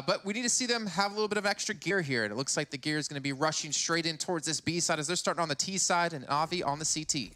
But we need to see them have a little bit of extra gear here. And it looks like the gear is going to be rushing straight in towards this B side as they're starting on the T side and Avi on the CT.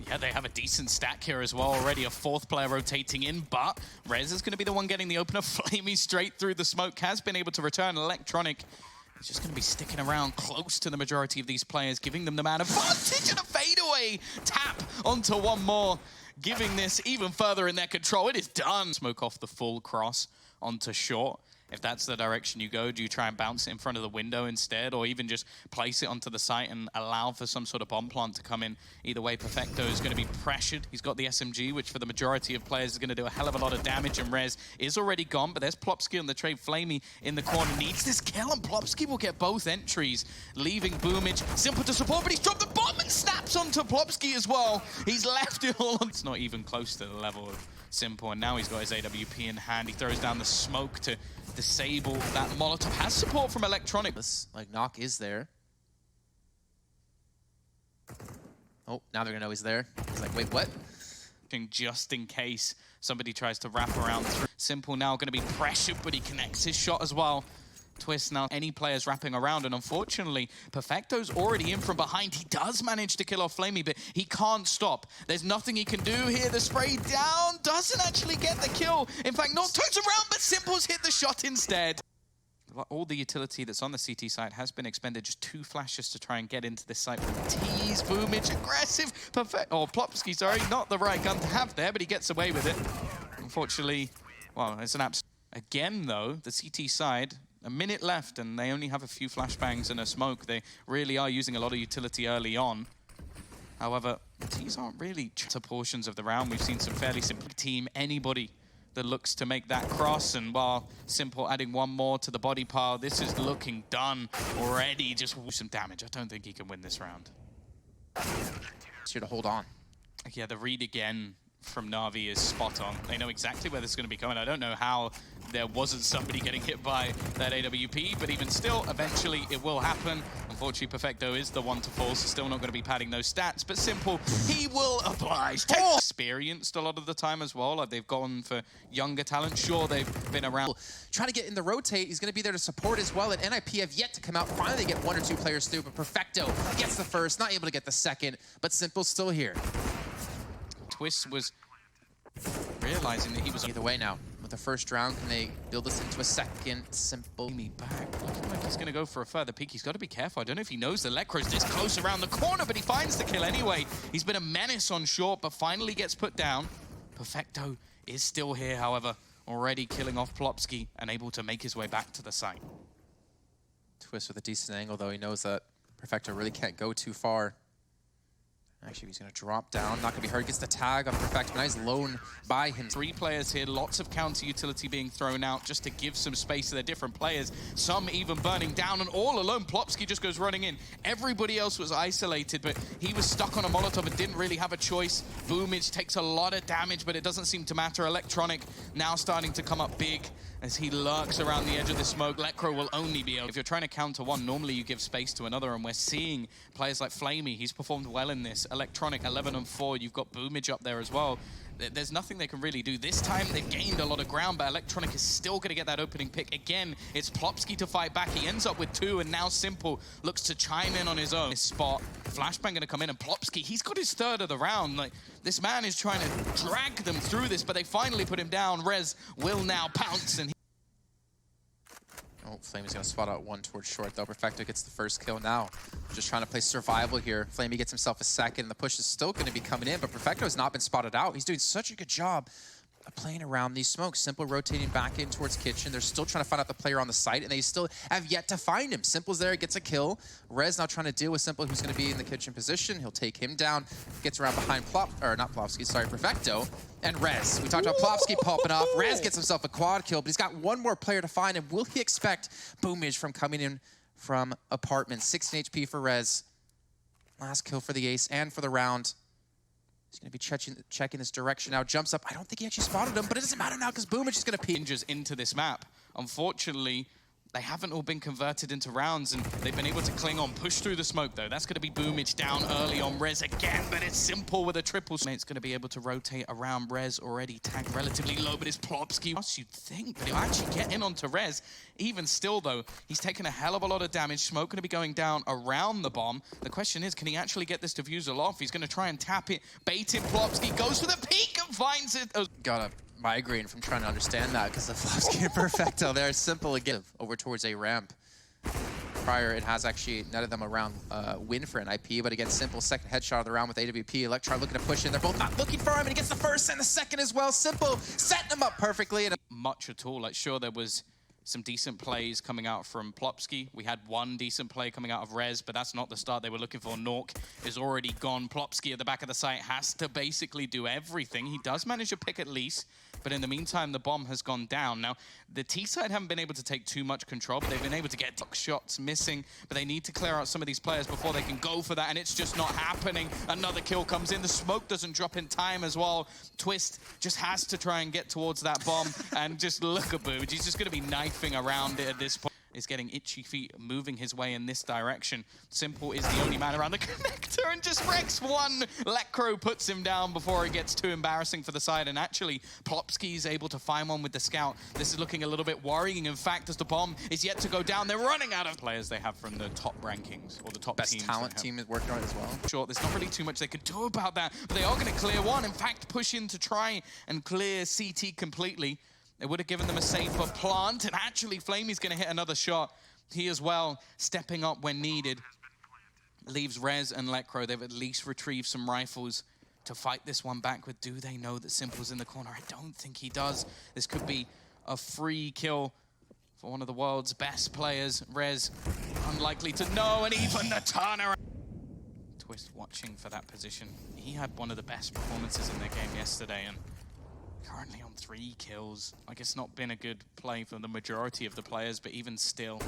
Yeah, they have a decent stack here as well. Already a fourth player rotating in, but Rez is going to be the one getting the opener. flamie straight through the smoke, has been able to return. Electronic is just going to be sticking around close to the majority of these players, giving them the man advantage and a fadeaway tap onto one more, giving this even further in their control. It is done. Smoke off the full cross onto short. If that's the direction you go, do you try and bounce it in front of the window instead, or even just place it onto the site and allow for some sort of bomb plant to come in? Either way, Perfecto is going to be pressured. He's got the SMG, which for the majority of players is going to do a hell of a lot of damage, and Rez is already gone, but there's Plopski on the trade. flamie in the corner needs this kill, and Plopski will get both entries, leaving Boomage simple to support, but he's dropped the bomb and snaps onto Plopski as well. He's left it all on. It's not even close to the level of Simple, and now he's got his AWP in hand. He throws down the smoke to disable that Molotov. Has support from Electronic. Like, Knock is there. Oh, now they're gonna know he's there. He's like, wait, what? Just in case somebody tries to wrap around through. Simple now going to be pressured, but he connects his shot as well. Twist now, any players wrapping around, and unfortunately, Perfecto's already in from behind. He does manage to kill off flamie, but he can't stop. There's nothing he can do here. The spray down doesn't actually get the kill. In fact, not turns around, but Simple's hit the shot instead. All the utility that's on the CT side has been expended. Just 2 flashes to try and get into this site. Tease, Boomage, aggressive, Plopski, sorry, not the right gun to have there, but he gets away with it. Unfortunately, well, it's an absolute. Again, though, the CT side, a minute left, and they only have a few flashbangs and a smoke. They really are using a lot of utility early on. However, the T's aren't really to portions of the round. We've seen some fairly simple team. Anybody that looks to make that cross, and while Simple adding one more to the body pile, this is looking done already. Just some damage. I don't think he can win this round. It's here to hold on. Yeah, the read again from Na'Vi is spot on. They know exactly where this is going to be coming. I don't know how there wasn't somebody getting hit by that AWP, but even still, eventually it will happen. Unfortunately, Perfecto is the one to fall, so still not going to be padding those stats, but Simple, he will oblige. Experienced a lot of the time as well. Like, they've gone for younger talent. Sure, they've been around. Trying to get in the rotate. He's going to be there to support as well, and NiP have yet to come out. Finally, they get 1 or 2 players through, but Perfecto gets the first, not able to get the second, but Simple's still here. Twist was realizing that he was either way now. With the first round, can they build this into a second? Simple. Back. Looking like he's going to go for a further peek. He's got to be careful. I don't know if he knows the Lecro's this close around the corner, but he finds the kill anyway. He's been a menace on short, but finally gets put down. Perfecto is still here, however, already killing off Plopski and able to make his way back to the site. Twist with a decent angle, though. He knows that Perfecto really can't go too far. Actually, he's going to drop down. Not going to be hurt. Gets the tag on Perfecto. Nice lone by him. 3 players here. Lots of counter utility being thrown out just to give some space to their different players. Some even burning down. And all alone, Plopski just goes running in. Everybody else was isolated, but he was stuck on a Molotov and didn't really have a choice. Boomage takes a lot of damage, but it doesn't seem to matter. Electronic now starting to come up big as he lurks around the edge of the smoke. Lecro will only be able. If you're trying to counter one, normally you give space to another, and we're seeing players like flamie. He's performed well in this. Electronic 11 and 4. You've got Boomage up there as well. There's nothing they can really do. This time they've gained a lot of ground, but Electronic is still going to get that opening pick. Again, it's Plopski to fight back. He ends up with 2, and now Simple looks to chime in on his own. This spot, flashbang going to come in, and Plopski, he's got his 3rd of the round. Like, this man is trying to drag them through this, but they finally put him down. Rez will now pounce, and oh, flamie's going to spot out 1 towards short, though. Perfecto gets the first kill now. Just trying to play survival here. flamie gets himself a second. The push is still going to be coming in, but Perfecto has not been spotted out. He's doing such a good job of playing around these smokes. Simple rotating back in towards kitchen. They're still trying to find out the player on the site, and they still have yet to find him. Simple's there, gets a kill. Rez now trying to deal with Simple, who's going to be in the kitchen position. He'll take him down. Gets around behind Perfecto. And Rez. We talked about Plopski popping off. Rez gets himself a quad kill, but he's got 1 more player to find. And will he expect Boomage from coming in from apartment? 16 HP for Rez. Last kill for the ace and for the round. He's going to be checking this direction now. Jumps up. I don't think he actually spotted him, but it doesn't matter now because Boomage is going to peek into this map. Unfortunately, They haven't all been converted into rounds, and they've been able to cling on. Push through the smoke, though. That's going to be Boomage down early on Rez again, but it's simple with a triple. It's going to be able to rotate around Rez, already tagged relatively low, but it's Plopski. You'd think, but he'll actually get in onto Rez. Even still, though, he's taken a hell of a lot of damage. Smoke going to be going down around the bomb. The question is, can he actually get this diffuser off? He's going to try and tap it, bait it. Plopski goes for the peek and finds it. Got a migraine from trying to understand that because the Plopski and Perfecto there. Simple again over towards a ramp. Prior, it has actually netted them around win for NiP, but again, Simple second headshot of the round with AWP. Electron looking to push in. They're both not looking for him, and he gets the first and the second as well. Simple setting him up perfectly. And much at all. Like, sure, there was some decent plays coming out from Plopski. We had one decent play coming out of Rez, but that's not the start they were looking for. Nork is already gone. Plopski at the back of the site has to basically do everything. He does manage to pick at least, but in the meantime, the bomb has gone down. Now, the T side haven't been able to take too much control, but they've been able to get shots missing, but they need to clear out some of these players before they can go for that, and it's just not happening. Another kill comes in. The smoke doesn't drop in time as well. Twist just has to try and get towards that bomb, and just look at Boomage. He's just going to be knifing around it at this point. Is getting itchy feet, moving his way in this direction. Simple is the only man around the connector and just wrecks one. Lekro puts him down before it gets too embarrassing for the side, and actually Plopski is able to find one with the scout. This is looking a little bit worrying, in fact, as the bomb is yet to go down. They're running out of players they have from the top rankings, or the top best teams. talent team is working on it as well. Sure, there's not really too much they can do about that, but they are going to clear one. In fact, push in to try and clear CT completely. It would have given them a safer plant, and actually flamie's going to hit another shot. He as well, stepping up when needed. Leaves Rez and Lekro. They've at least retrieved some rifles to fight this one back with. Do they know that Simple's in the corner? I don't think he does. This could be a free kill for one of the world's best players. Rez, unlikely to know, and even the turnaround. Twist watching for that position. He had one of the best performances in their game yesterday, and currently on 3 kills. Like, it's not been a good play for the majority of the players, but even still,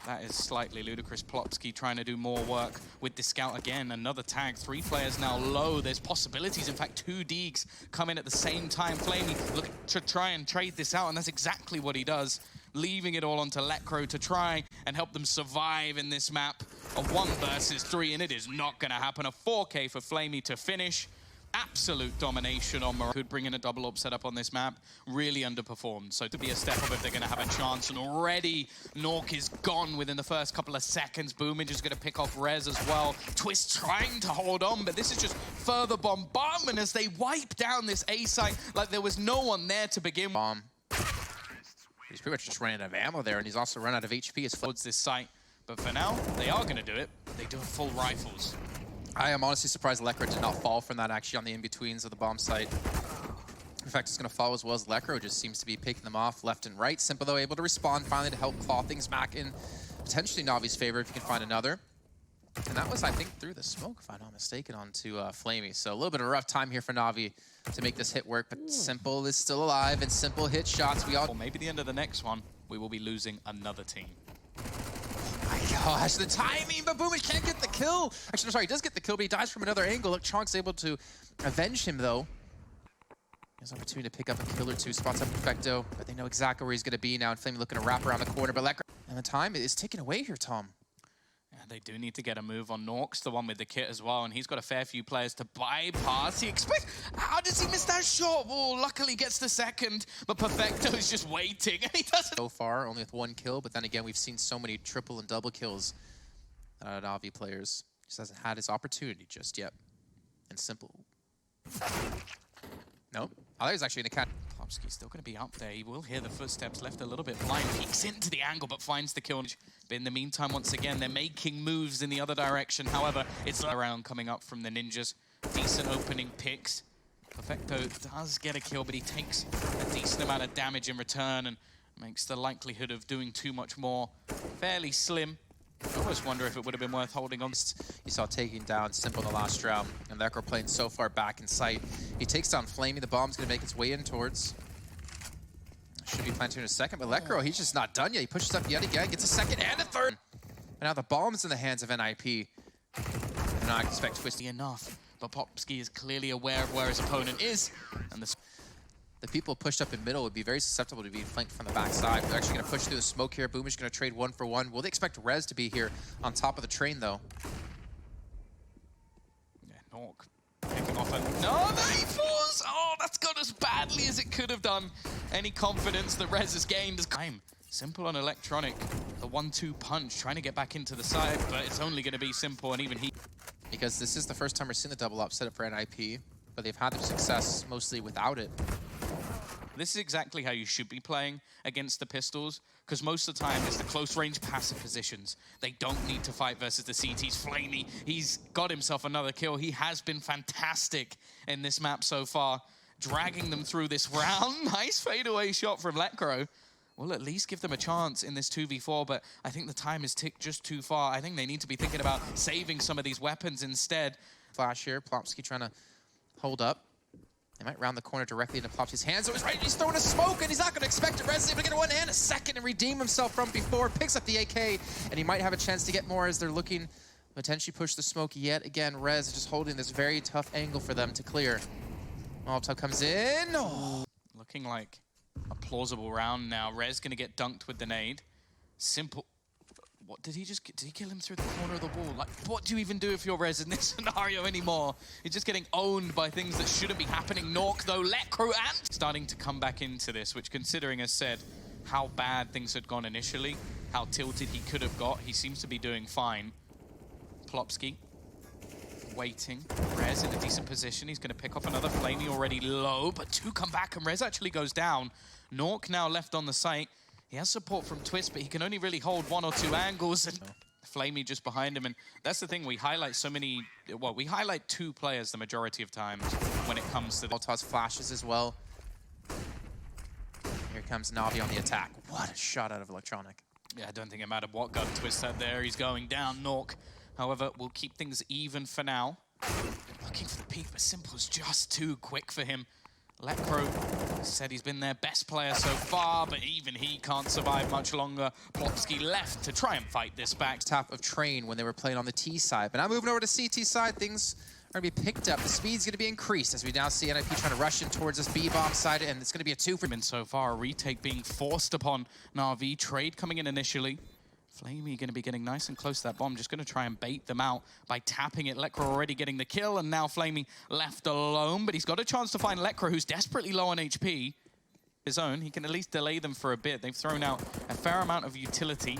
that is slightly ludicrous. Plopski trying to do more work with the scout again. Another tag. 3 players now low. There's possibilities. In fact, 2 Deegs come in at the same time. flamie looking to try and trade this out, and that's exactly what he does. Leaving it all onto Lekro to try and help them survive in this map of 1 versus 3, and it is not going to happen. A 4K for flamie to finish. Absolute domination on Morocco. Could bring in a double up setup on this map. Really underperformed. So to be a step up if they're going to have a chance. And already Nork is gone within the first couple of seconds. Boomage is going to pick off Rez as well. Twist trying to hold on, but this is just further bombardment as they wipe down this A site like there was no one there to begin with. He's pretty much just running out of ammo there, and he's also run out of HP as towards this site. But for now, they are going to do it. They do have full rifles. I am honestly surprised Lekro did not fall from that actually on the in-betweens of the bomb site. In fact, it's going to fall as well as Lekro just seems to be picking them off left and right. Simple, though, able to respond finally to help claw things back in potentially Navi's favor if he can find another. And that was, I think, through the smoke, if I'm not mistaken, onto flamie. So a little bit of a rough time here for Navi to make this hit work, but Simple is still alive, and Simple hit shots. Or maybe the end of the next one, we will be losing another team. My gosh, the timing, but Boomage can't get the kill. Actually, I'm sorry, he does get the kill, but he dies from another angle. Look, Chonk's able to avenge him, though. He has an opportunity to pick up a kill or 2, spots up Perfecto, but they know exactly where he's going to be now, and flamie looking to wrap around the corner, but Lekro, and the time is taken away here, Tom. Yeah, they do need to get a move on Norks, the one with the kit as well, and he's got a fair few players to bypass. He expects... How does he miss that shot? Well, luckily gets the second, but Perfecto is just waiting, and he doesn't... So far, only with 1 kill, but then again, we've seen so many triple and double kills out of Navi players. Just hasn't had his opportunity just yet. And Simple. Nope. I thought he was actually in the cat. Plopski's still going to be up there. He will hear the footsteps, left a little bit blind. Peeks into the angle, but finds the kill. But in the meantime, once again, they're making moves in the other direction. However, it's around coming up from the ninjas. Decent opening picks. Perfecto does get a kill, but he takes a decent amount of damage in return and makes the likelihood of doing too much more fairly slim. I always wonder if it would have been worth holding on. You saw taking down Simple in the last round, and Lekro playing so far back in sight. He takes down flamie. The bomb's going to make its way in towards. Should be planted in a second, but Lekro, he's just not done yet. He pushes up yet again, gets a second and a third. And now the bomb's in the hands of NiP. And I expect Twisty enough, but Plopski is clearly aware of where his opponent is. And the people pushed up in middle would be very susceptible to being flanked from the backside. They're actually going to push through the smoke here. Boom is going to trade 1 for 1. Will they expect Rez to be here on top of the train, though? Yeah, Nork picking off a... No, there he falls! Oh, that's gone as badly as it could have done. Any confidence that Rez has gained is time. Simple on electronic. The 1-2 punch, trying to get back into the side, but it's only going to be simple, and even he... Because this is the first time we're seeing the double up set up for NiP, but they've had their success mostly without it. This is exactly how you should be playing against the Pistols, because most of the time it's the close-range passive positions. They don't need to fight versus the CT's flamie. He's got himself another kill. He has been fantastic in this map so far, dragging them through this round. Nice fadeaway shot from Lekro. Will at least give them a chance in this 2v4, but I think the time is ticked just too far. I think they need to be thinking about saving some of these weapons instead. Flash here, Plopski trying to hold up. They might round the corner directly into Plopski's hands. So he's right, he's throwing a smoke, and he's not going to expect it. Rez is able to get one and a second and redeem himself from before. Picks up the AK, and he might have a chance to get more as they're looking potentially push the smoke yet again. Rez is just holding this very tough angle for them to clear. Molotov comes in. Oh. Looking like a plausible round now. Rez going to get dunked with the nade. Simple. What did he just get? Did he kill him through the corner of the wall? Like, what do you even do if you're Rez in this scenario anymore? He's just getting owned by things that shouldn't be happening. Nork, though, Lekro, and starting to come back into this, which, considering, as said, how bad things had gone initially, how tilted he could have got, he seems to be doing fine. Plopski waiting. Rez in a decent position. He's going to pick off another flamie already low, but 2 come back, and Rez actually goes down. Nork now left on the site. He has support from Twist, but he can only really hold 1 or 2 angles. And flamie just behind him, and that's the thing. We highlight so many... Well, we highlight 2 players the majority of times when it comes to... Molotov's flashes as well. Here comes Navi on the attack. What a shot out of electronic. Yeah, I don't think it mattered what gun Twist had there. He's going down. Nork, however, will keep things even for now. Looking for the peak, but Simple's just too quick for him. Lekro said he's been their best player so far, but even he can't survive much longer. Plopski left to try and fight this back. Top of train when they were playing on the T side. But now moving over to CT side, things are going to be picked up. The speed's going to be increased as we now see NiP trying to rush in towards this B-bomb side, and it's going to be a 2 for... So far, a retake being forced upon Na'Vi. Trade coming in initially. flamie going to be getting nice and close to that bomb, just going to try and bait them out by tapping it. Lekro already getting the kill, and now flamie left alone, but he's got a chance to find Lekro, who's desperately low on HP. His own, he can at least delay them for a bit. They've thrown out a fair amount of utility.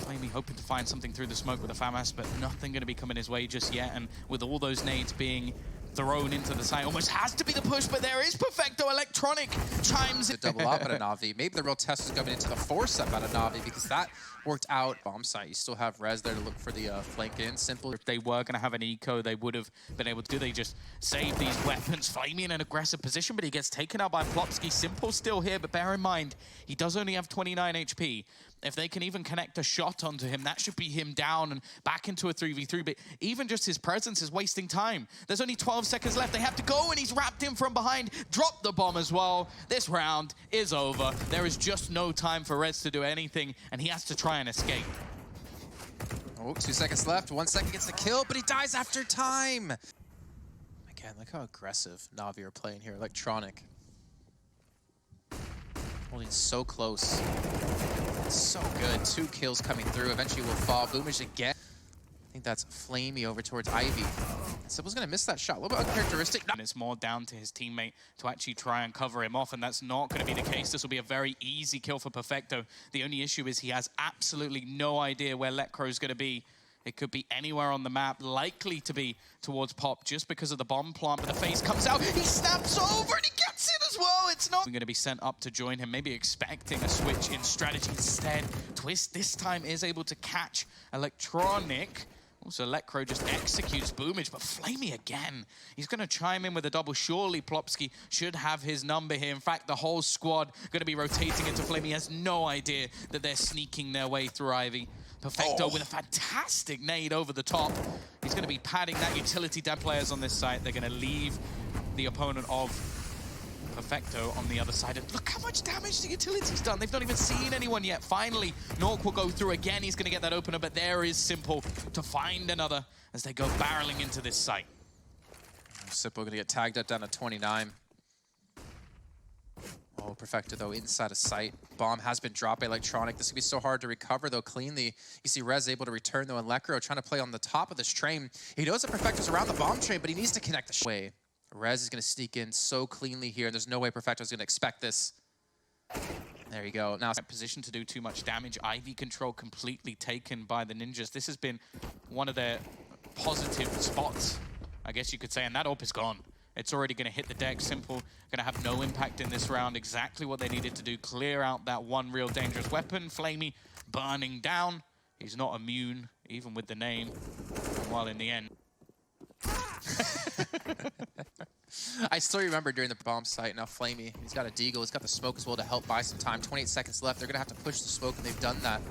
flamie hoping to find something through the smoke with a FAMAS, but nothing going to be coming his way just yet, and with all those nades being thrown into the site, almost has to be the push, but there is Perfecto. Electronic chimes in. Double up at a Na'Vi. Maybe the real test is coming into the 4-up at a Na'Vi, because that worked out. Bomb site, you still have Rez there to look for the flank in. Simple. If they were going to have an eco, they would have been able to do. They just save these weapons. flamie in an aggressive position, but he gets taken out by Plopski. Simple still here, but bear in mind, he does only have 29 HP. If they can even connect a shot onto him, that should be him down and back into a 3v3. But even just his presence is wasting time. There's only 12 seconds left. They have to go, and he's wrapped in from behind. Drop the bomb as well. This round is over. There is just no time for Rez to do anything, and he has to try and escape. Oh, 2 seconds left. 1 second gets the kill, but he dies after time. Again, look how aggressive Na'Vi are playing here. Electronic. Holding so close. So good. 2 kills coming through. Eventually will fall. Boomage again. I think that's flamie over towards Ivy. Simple's going to miss that shot. A little bit uncharacteristic. And it's more down to his teammate to actually try and cover him off, and that's not going to be the case. This will be a very easy kill for Perfecto. The only issue is he has absolutely no idea where Lekro is going to be. It could be anywhere on the map, likely to be towards Pop just because of the bomb plant, but the face comes out, he snaps over and he gets it as well. It's not going to be sent up to join him, maybe expecting a switch in strategy. Instead, Twist this time is able to catch Electronic. Also, Lekro just executes Boomage, but flamie again. He's going to chime in with a double. Surely Plopski should have his number here. In fact, the whole squad going to be rotating into flamie. He has no idea that they're sneaking their way through Ivy. Perfecto with a fantastic nade over the top. He's going to be padding that utility. Dead players on this side. They're going to leave the opponent of Perfecto on the other side. And look how much damage the utility's done. They've not even seen anyone yet. Finally, Nork will go through again. He's going to get that opener, but there is Simple to find another as they go barreling into this site. Simple going to get tagged up down to 29. Oh, Perfecto, though, inside of sight. Bomb has been dropped by Electronic. This could be so hard to recover, though, cleanly. You see Rez able to return, though, and Lekro trying to play on the top of this train. He knows that Perfecto's around the bomb train, but he needs to connect the way. Rez is going to sneak in so cleanly here, and there's no way Perfecto's going to expect this. There you go. Now, Position to do too much damage. Ivy control completely taken by the Ninjas. This has been one of their positive spots, I guess you could say, and that AWP is gone. It's already going to hit the deck. Simple, going to have no impact in this round. Exactly what they needed to do. Clear out that one real dangerous weapon. flamie burning down. He's not immune, even with the name. While in the end. I still remember during the bomb site. Now flamie, he's got a deagle. He's got the smoke as well to help buy some time. 28 seconds left. They're going to have to push the smoke, and they've done that.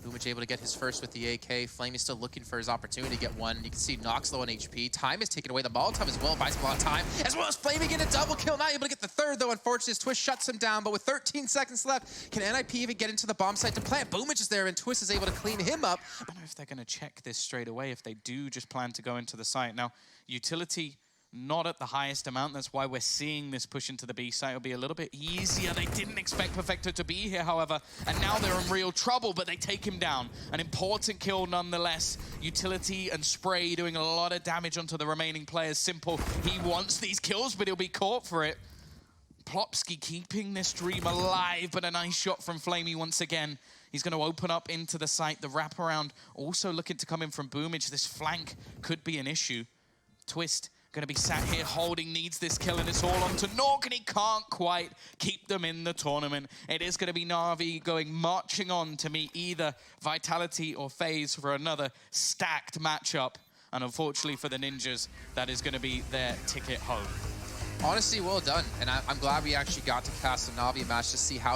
Boomich able to get his first with the AK. flamie's still looking for his opportunity to get one. You can see Nox low on HP. Time is taken away. The Molotov as well buys a lot of time, as well as flamie getting a double kill. Not able to get the third, though. Unfortunately, his Twist shuts him down. But with 13 seconds left, can NiP even get into the bomb site to plant? Boomich is there, and Twist is able to clean him up. I don't know if they're going to check this straight away, if they do just plan to go into the site. Now, utility not at the highest amount. That's why we're seeing this push into the B site. It'll be a little bit easier. They didn't expect Perfecto to be here, however, and now they're in real trouble, but they take him down. An important kill nonetheless. Utility and Spray doing a lot of damage onto the remaining players. Simple, he wants these kills, but he'll be caught for it. Plopski keeping this dream alive, but a nice shot from flamie once again. He's going to open up into the site. The wraparound also looking to come in from Boomich. This flank could be an issue. Twist going to be sat here holding, needs this kill, and it's all on to Nork, and he can't quite keep them in the tournament. It is going to be Na'Vi marching on to meet either Vitality or FaZe for another stacked matchup. And unfortunately for the Ninjas, that is going to be their ticket home. Honestly, well done. And I'm glad we actually got to cast a Na'Vi match to see how